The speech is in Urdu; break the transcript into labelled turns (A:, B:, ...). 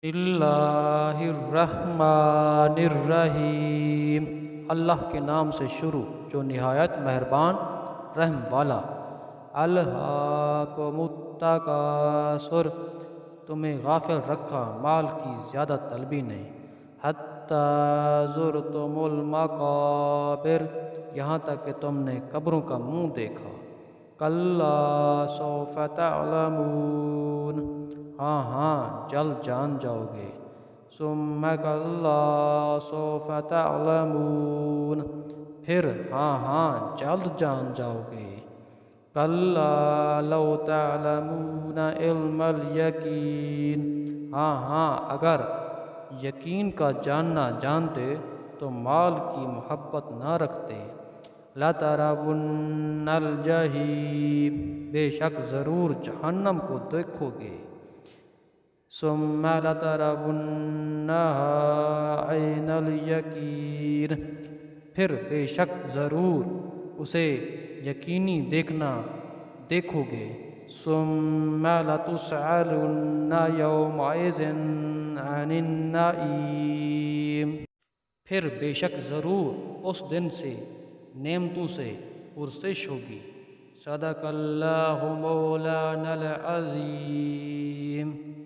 A: اللہ الرحمن الرحیم، اللہ کے نام سے شروع جو نہایت مہربان رحم والا۔ الہاکم التکاثر، تمہیں غافل رکھا مال کی زیادہ طلبی نے۔ حتیٰ زرتم المقابر، یہاں تک کہ تم نے قبروں کا منہ دیکھا۔ کلا سوف تعلمون، ہاں ہاں جلد جان جاؤ گے۔ ثم کلا سوف تعلمون، پھر ہاں ہاں جلد جان جاؤ گے۔ کلا لو تعلمون علم الیقین، ہاں ہاں اگر یقین کا جاننا جانتے تو مال کی محبت نہ رکھتے۔ لَتَرَوُنَّ الْجَحِیمَ، بے شک ضرور جہنم کو دیکھو گے۔ ثُمَّ لَتَرَوُنَّهَا عَیْنَ الْیَقِینِ، پھر بے شک ضرور اسے یقینی دیکھنا دیکھو گے۔ ثُمَّ لَتُسْأَلُنَّ یَوْمَئِذٍ عَنِ النَّعِیمِ، پھر بے شک ضرور اس دن سے نعمتوں سے پرسش ہوگی۔ صدق اللہ مولانا العظیم۔